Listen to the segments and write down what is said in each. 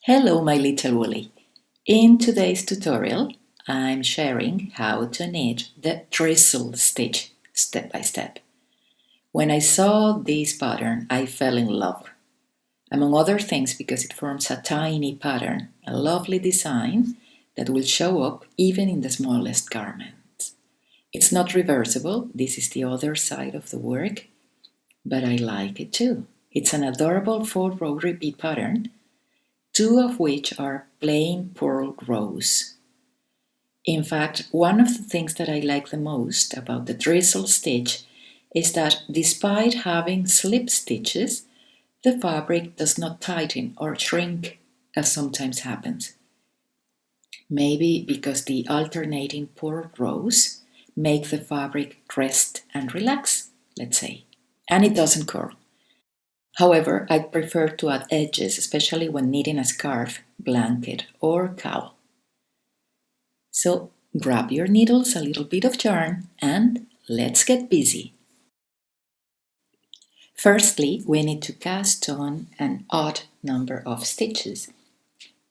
Hello, my little woolly. In today's tutorial, I'm sharing how to knit the Drizzle stitch step by step. When I saw this pattern, I fell in love. Among other things because it forms a tiny pattern, a lovely design that will show up even in the smallest garments. It's not reversible, this is the other side of the work, but I like it too. It's an adorable 4-row repeat pattern, 2 of which are plain purl rows. In fact, one of the things that I like the most about the Drizzle stitch is that despite having slip stitches, the fabric does not tighten or shrink as sometimes happens. Maybe because the alternating purl rows make the fabric rest and relax, let's say, and it doesn't curl. However, I prefer to add edges, especially when knitting a scarf, blanket, or cowl. So grab your needles, a little bit of yarn, and let's get busy. Firstly, we need to cast on an odd number of stitches.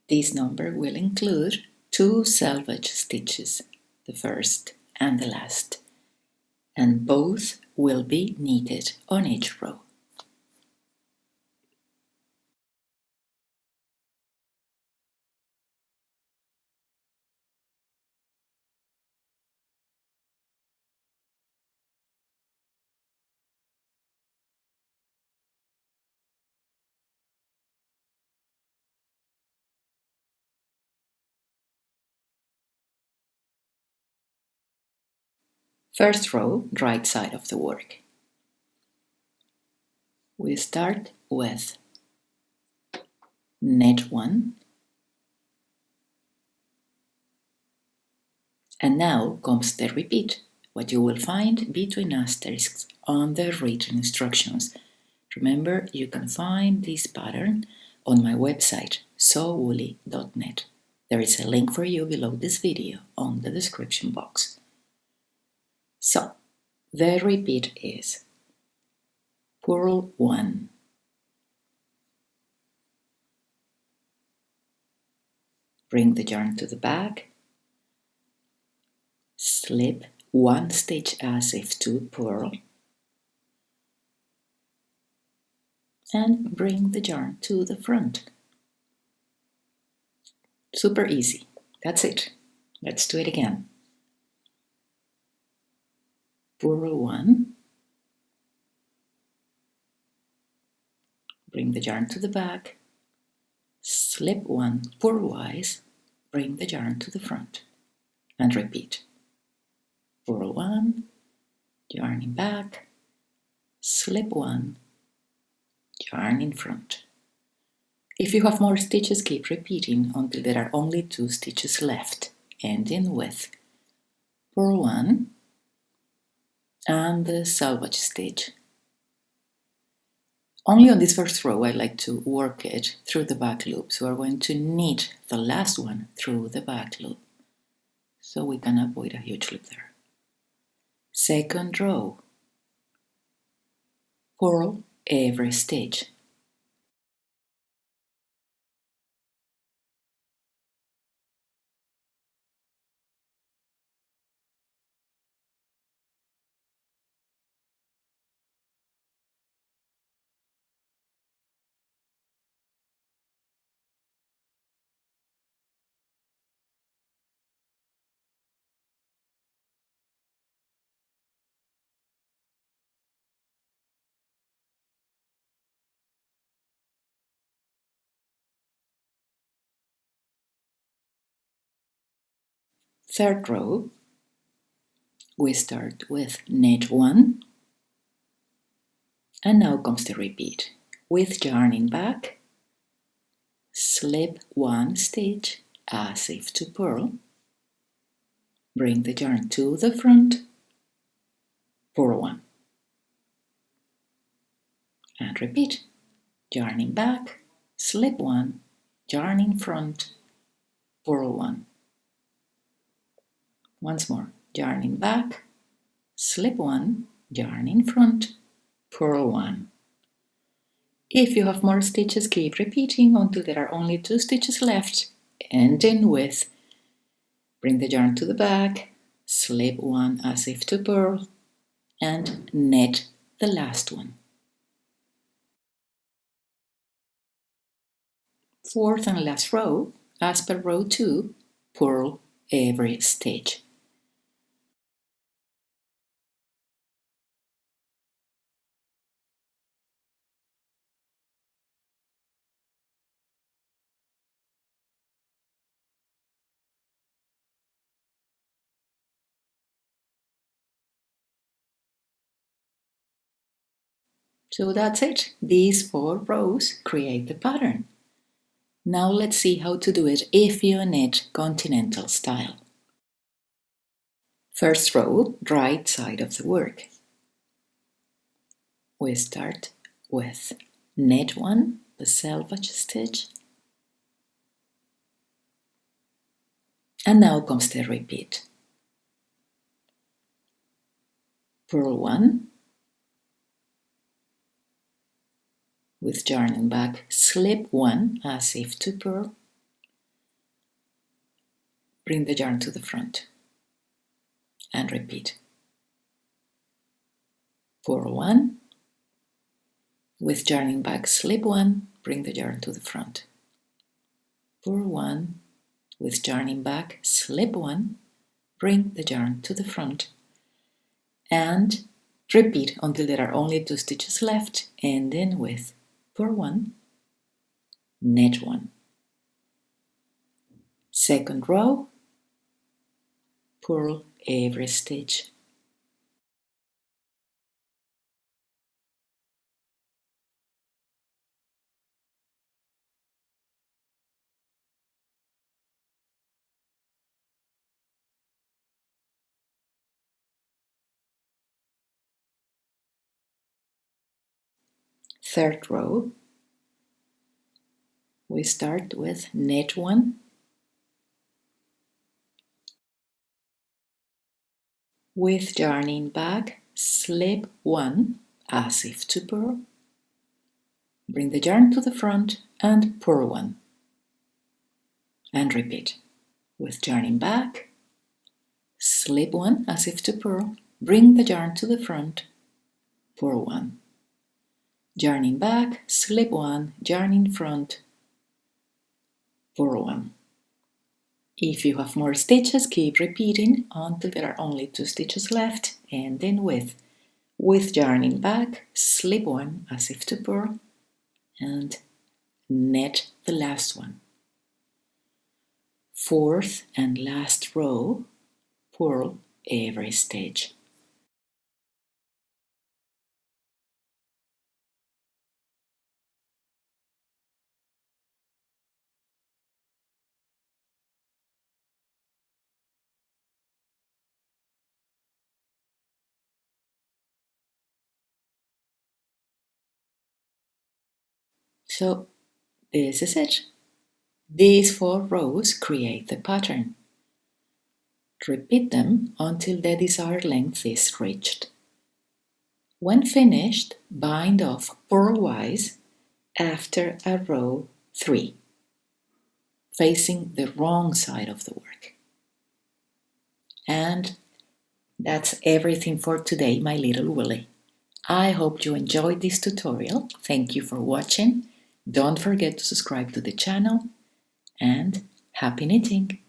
This number will include 2 selvage stitches, the first and the last, and both will be knitted on each row. First row, right side of the work. We start with knit 1, and now comes the repeat, what you will find between asterisks on the written instructions. Remember, you can find this pattern on my website, sewwoolly.net. There is a link for you below this video on the description box. So, the repeat is purl 1, bring the yarn to the back, slip 1 stitch as if to purl, and bring the yarn to the front. Super easy. That's it. Let's do it again. Purl 1, bring the yarn to the back, slip 1 purlwise, bring the yarn to the front, and repeat. Purl 1, yarn in back, slip 1, yarn in front. If you have more stitches, keep repeating until there are only 2 stitches left, ending with purl 1 and the selvage stitch. Only on this first row I like to work it through the back loop, so we're going to knit the last one through the back loop, so we can avoid a huge loop there. Second row, purl every stitch. Third row, we start with knit 1, and now comes the repeat. With yarn in back, slip 1 stitch as if to purl, bring the yarn to the front, purl 1, and repeat. Yarn in back, slip 1, yarn in front, purl 1. Once more, yarn in back, slip 1, yarn in front, purl 1. If you have more stitches, keep repeating until there are only 2 stitches left, ending with bring the yarn to the back, slip one as if to purl, and knit the last one. Fourth and last row, as per row 2, purl every stitch. So that's it. These 4 rows create the pattern. Now let's see how to do it if you knit Continental style. First row, right side of the work. We start with knit 1, the selvage stitch, and now comes the repeat. Purl 1, with yarn and back, slip 1 as if to purl, bring the yarn to the front, and repeat. Purl 1, with yarn back, slip 1, bring the yarn to the front. Purl 1, with yarn back, slip 1, bring the yarn to the front, and repeat until there are only 2 stitches left, ending with purl 1, knit 1. Second row, purl every stitch. Third row, we start with knit 1, with yarn back, slip 1 as if to purl, bring the yarn to the front and purl 1, and repeat. With yarn back, slip 1 as if to purl, bring the yarn to the front, purl 1. Yarn back, slip 1, yarn in front, purl 1. If you have more stitches, keep repeating until there are only 2 stitches left, ending with yarn back, slip 1 as if to purl, and knit the last one. Fourth and last row, purl every stitch. So this is it. These 4 rows create the pattern. Repeat them until the desired length is reached. When finished, bind off purlwise after a row 3, facing the wrong side of the work. And that's everything for today, my little Willy. I hope you enjoyed this tutorial. Thank you for watching. Don't forget to subscribe to the channel, and happy knitting!